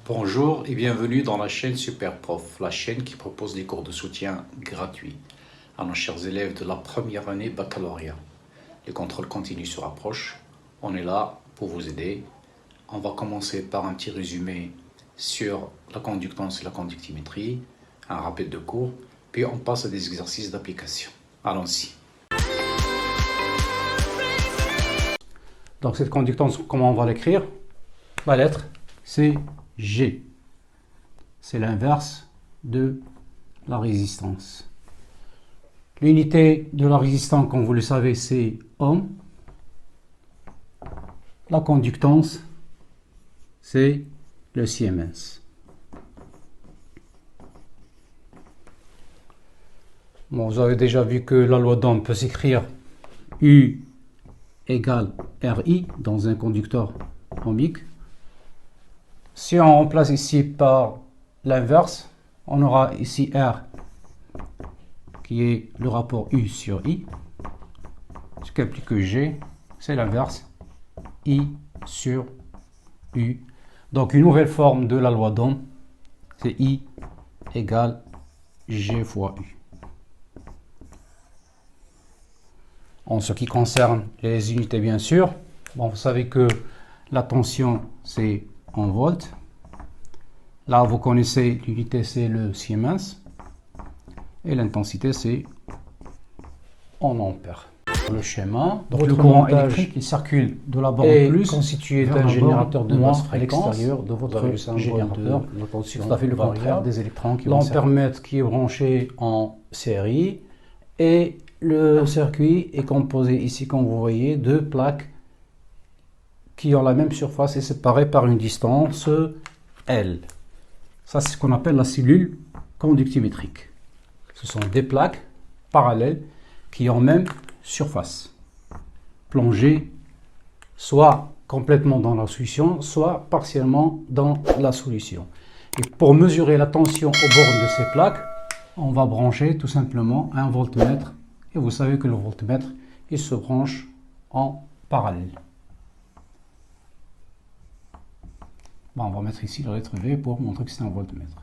Bonjour et bienvenue dans la chaîne Superprof, la chaîne qui propose des cours de soutien gratuits à nos chers élèves de la première année baccalauréat. Les contrôles continus se rapprochent, on est là pour vous aider. On va commencer par un petit résumé sur la conductance et la conductimétrie, un rappel de cours, puis on passe à des exercices d'application. Allons-y. Donc cette conductance, comment on va l'écrire? La lettre, c'est G. C'est l'inverse de la résistance. L'unité de la résistance, comme vous le savez, c'est ohm. La conductance, c'est le Siemens. Bon, vous avez déjà vu que la loi d'Ohm peut s'écrire U égale RI dans un conducteur ohmique. Si on remplace ici par l'inverse, on aura ici R qui est le rapport U sur I. Ce qui implique que G, c'est l'inverse I sur U. Donc une nouvelle forme de la loi d'Ohm, c'est I égale G fois U. En ce qui concerne les unités, bien sûr, bon, vous savez que la tension, c'est en volts. Là, vous connaissez l'unité, c'est le Siemens. Et l'intensité, c'est en ampères. Le schéma, donc le courant électrique, il circule de la borne plus constitué d'un générateur de basse fréquence à l'extérieur de votre générateur. C'est tout à fait le contraire des électrons qui vont l'ampèremètre qui est branché en série. Et le circuit est composé ici, comme vous voyez, de plaques qui ont la même surface et séparées par une distance L. Ça, c'est ce qu'on appelle la cellule conductimétrique. Ce sont des plaques parallèles qui ont même surface, plongées soit complètement dans la solution, soit partiellement dans la solution. Et pour mesurer la tension aux bornes de ces plaques, on va brancher tout simplement un voltmètre. Et vous savez que le voltmètre, il se branche en parallèle. Bon, on va mettre ici la lettre V pour montrer que c'est un voltmètre.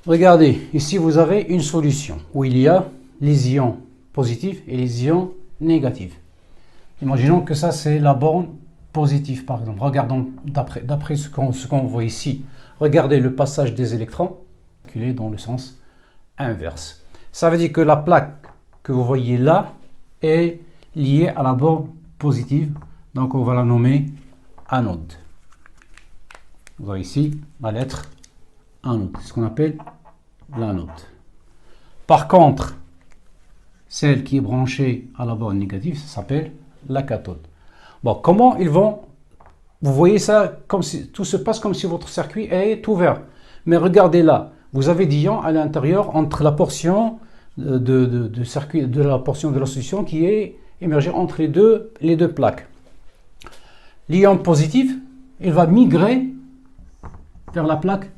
Regardez, ici vous avez une solution où il y a les ions positifs et les ions négatifs. Imaginons que ça c'est la borne positive par exemple. Regardons d'après ce qu'on voit ici. Regardez le passage des électrons dans le sens inverse. Ça veut dire que la plaque que vous voyez là est liée à la borne positive. Donc on va la nommer anode. Vous avez ici la lettre anode, c'est ce qu'on appelle l'anode. Par contre, celle qui est branchée à la borne négative, ça s'appelle la cathode. Bon, comment ils vont... Vous voyez ça, comme si tout se passe comme si votre circuit est ouvert. Mais regardez là, vous avez des ions à l'intérieur entre la portion de circuit, de la portion de la solution qui est émergée entre les deux plaques. L'ion positif, il va migrer vers la plaque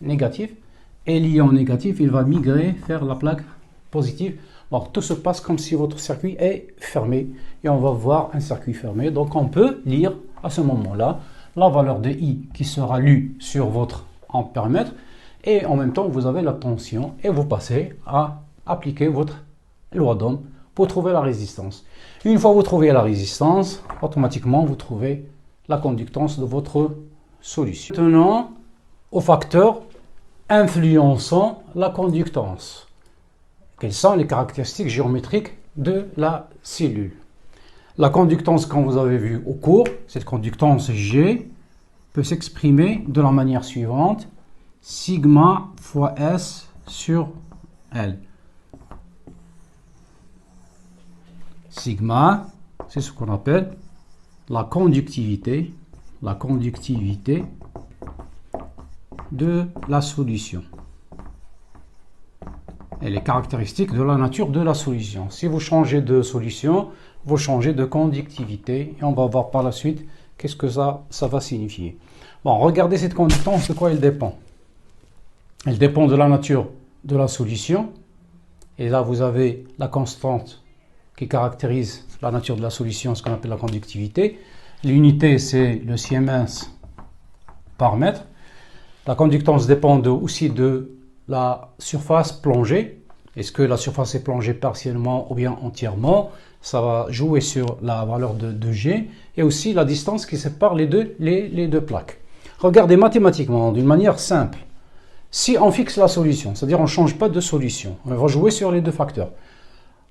négative et l'ion négatif, il va migrer vers la plaque positive. Bon, tout se passe comme si votre circuit est fermé et on va voir un circuit fermé. Donc on peut lire à ce moment-là la valeur de I qui sera lue sur votre ampèremètre et en même temps vous avez la tension et vous passez à appliquer votre loi d'Ohm pour trouver la résistance. Une fois que vous trouvez la résistance, automatiquement vous trouvez la conductance de votre solution. Maintenant, aux facteurs influençant la conductance. Quelles sont les caractéristiques géométriques de la cellule? La conductance, comme vous avez vu au cours, cette conductance G peut s'exprimer de la manière suivante. Sigma fois S sur L. Sigma, c'est ce qu'on appelle la conductivité de la solution. Et les caractéristiques de la nature de la solution. Si vous changez de solution, vous changez de conductivité et on va voir par la suite qu'est-ce que ça va signifier. Bon, regardez cette conductance, de quoi elle dépend. Elle dépend de la nature de la solution. Et là, vous avez la constante qui caractérise la nature de la solution, ce qu'on appelle la conductivité. L'unité, c'est le Siemens par mètre. La conductance dépend aussi de la surface plongée. Est-ce que la surface est plongée partiellement ou bien entièrement? Ça va jouer sur la valeur de G et aussi la distance qui sépare les deux plaques. Regardez mathématiquement, d'une manière simple. Si on fixe la solution, c'est-à-dire on ne change pas de solution, on va jouer sur les deux facteurs.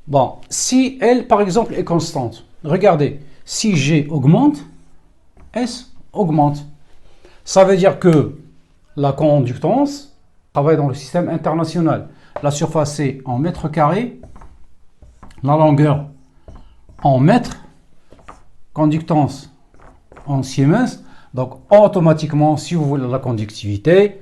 Bon, si L, par exemple, est constante, regardez, si G augmente, S augmente. Ça veut dire que la conductance travaille dans le système international. La surface est en mètres carrés, la longueur en mètres, conductance en Siemens. Donc, automatiquement, si vous voulez la conductivité,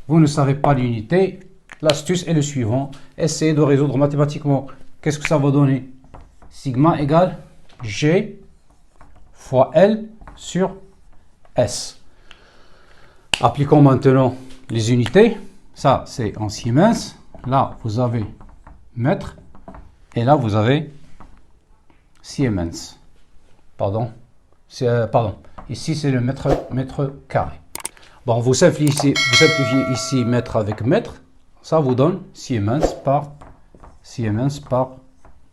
vous ne savez pas l'unité, l'astuce est le suivant. Essayez de résoudre mathématiquement. Qu'est-ce que ça va donner? Sigma égale G fois L sur S. Appliquons maintenant les unités. Ça, c'est en Siemens. Là, vous avez mètre. Et là, vous avez Siemens. Pardon. Ici, c'est le mètre carré. Bon, vous simplifiez ici mètre avec mètre. Ça vous donne Siemens par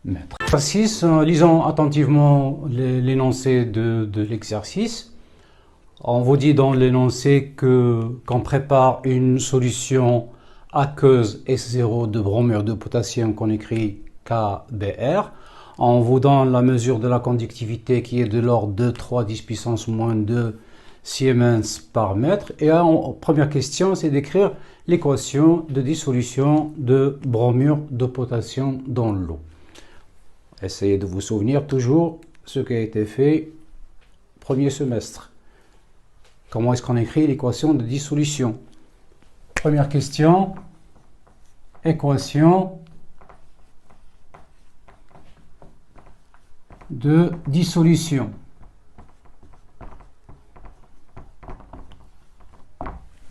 mètre. Exercice, lisons attentivement l'énoncé de l'exercice. On vous dit dans l'énoncé qu'on prépare une solution aqueuse S0 de bromure de potassium qu'on écrit KBr. On vous donne la mesure de la conductivité qui est de l'ordre de 3 10 puissance moins 2 Siemens par mètre. Et première question, c'est d'écrire l'équation de dissolution de bromure de potassium dans l'eau. Essayez de vous souvenir toujours ce qui a été fait premier semestre. Comment est-ce qu'on écrit l'équation de dissolution? Première question, équation de dissolution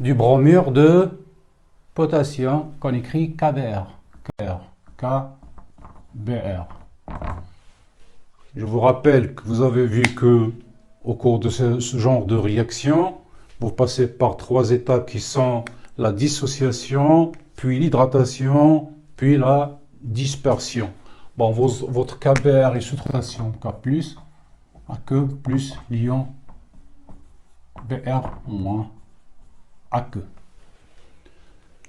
du bromure de potassium qu'on écrit KBr. KBr. Je vous rappelle que vous avez vu que au cours de ce genre de réaction, vous passez par 3 étapes qui sont la dissociation, puis l'hydratation, puis la dispersion. Bon, votre KBr est sous rotation K+, AQ plus l'ion Br- AQ.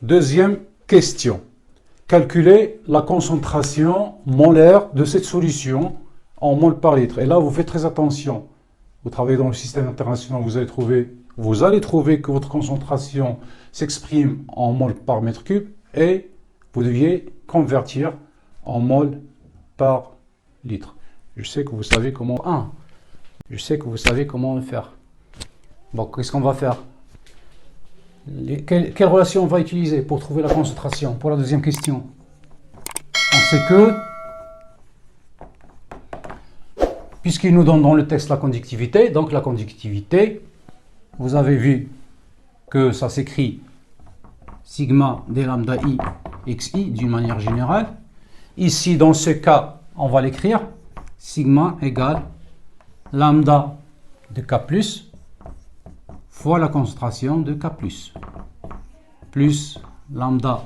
Deuxième question. Calculez la concentration molaire de cette solution en mol par litre. Et là, vous faites très attention. Vous travaillez dans le système international, vous allez trouver que votre concentration s'exprime en mol par mètre cube et vous deviez convertir en mol par litre. Je sais que vous savez comment le faire. Bon, qu'est-ce qu'on va faire? Quelle relation on va utiliser pour trouver la concentration? Pour la deuxième question, on sait que, puisqu'il nous donne dans le texte la conductivité, donc la conductivité, vous avez vu que ça s'écrit sigma d lambda i xi d'une manière générale. Ici, dans ce cas, on va l'écrire sigma égale lambda de K+, fois la concentration de K+, plus lambda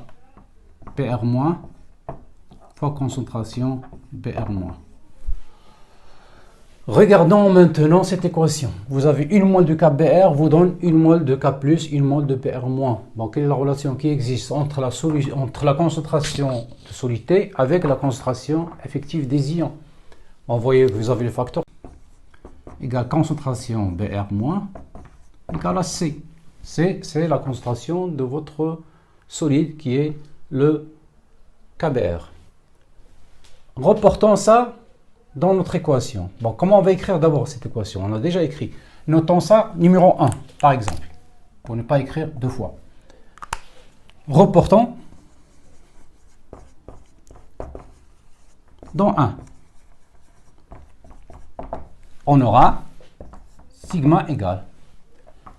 PR- fois concentration BR-. Regardons maintenant cette équation. Vous avez une mole de KBr vous donne une mole de K+, une mole de PR-. Bon, quelle est la relation qui existe entre la concentration de solidité avec la concentration effective des ions? Bon, vous voyez que vous avez le facteur égale concentration Br- égale à C. C, c'est la concentration de votre solide qui est le KBr. Reportons ça dans notre équation. Bon, comment on va écrire d'abord cette équation? On a déjà écrit. Notons ça numéro 1, par exemple, pour ne pas écrire deux fois. Reportons dans 1. On aura sigma égale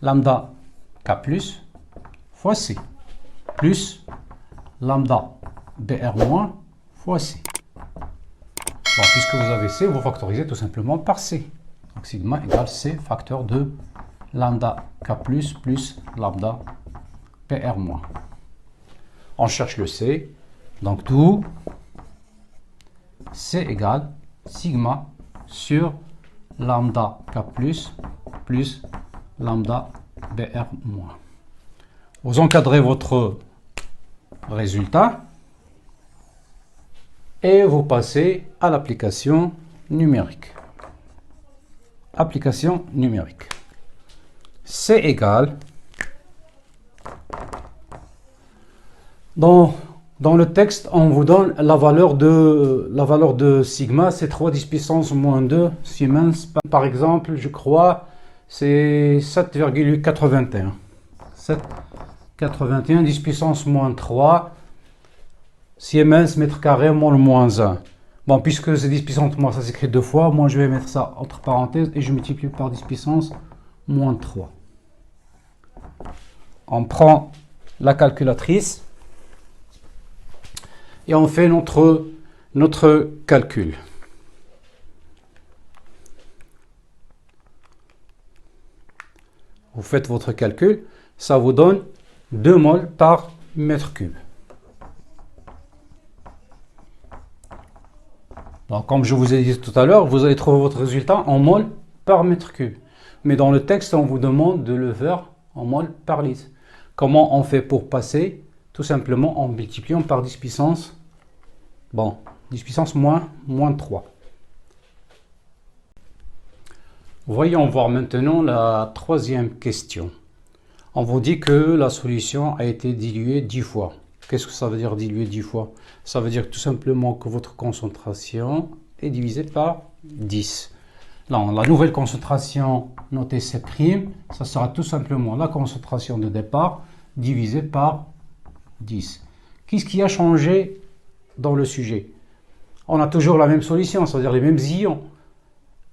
lambda K+ fois C plus lambda Br- fois C. Bon, puisque vous avez C, vous factorisez tout simplement par C. Donc sigma égale C facteur de lambda K plus lambda PR moins. On cherche le C, donc tout C égale sigma sur lambda K plus lambda BR moins. Vous encadrez votre résultat et vous passez à l'application numérique. Application numérique. C égale, dans le texte, on vous donne la valeur de sigma, c'est 3 10 puissance moins 2 Siemens. Par exemple, je crois, c'est 7,81. 7,81 10 puissance moins 3 Siemens mètre carré moins le moins 1. Bon, puisque c'est 10 puissance moins, ça s'écrit deux fois, moi je vais mettre ça entre parenthèses et je multiplie par 10 puissance moins 3. On prend la calculatrice et on fait notre calcul. Vous faites votre calcul, ça vous donne 2 mols par mètre cube. Donc, comme je vous ai dit tout à l'heure, vous allez trouver votre résultat en mol par mètre cube. Mais dans le texte, on vous demande de le faire en mol par litre. Comment on fait pour passer? Tout simplement en multipliant par 10 puissance, 10 puissance moins 3. Voyons voir maintenant la troisième question. On vous dit que la solution a été diluée 10 fois. Qu'est-ce que ça veut dire diluer 10 fois? Ça veut dire tout simplement que votre concentration est divisée par 10. Là, la nouvelle concentration notée C', ça sera tout simplement la concentration de départ divisée par 10. Qu'est-ce qui a changé dans le sujet? On a toujours la même solution, c'est-à-dire les mêmes ions.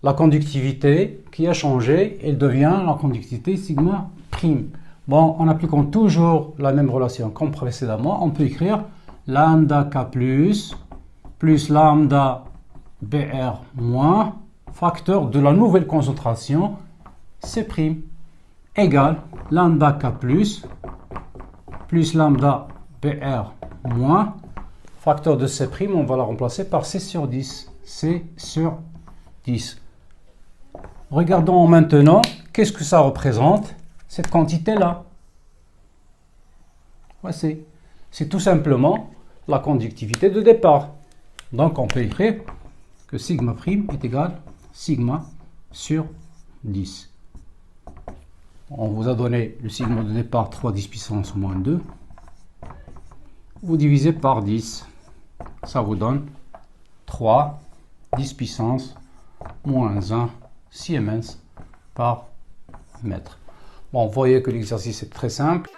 La conductivité qui a changé, elle devient la conductivité sigma prime. Bon, en appliquant toujours la même relation comme précédemment, on peut écrire lambda K plus lambda BR moins facteur de la nouvelle concentration C' égale lambda K plus lambda BR moins facteur de C', on va la remplacer par C sur 10. C sur 10. Regardons maintenant qu'est-ce que ça représente, cette quantité-là. Voici. C'est tout simplement la conductivité de départ. Donc on peut écrire que sigma prime est égal à sigma sur 10. On vous a donné le sigma de départ 3 10 puissance moins 2. Vous divisez par 10. Ça vous donne 3 10 puissance moins 1 Siemens par mètre. Bon, vous voyez que l'exercice est très simple.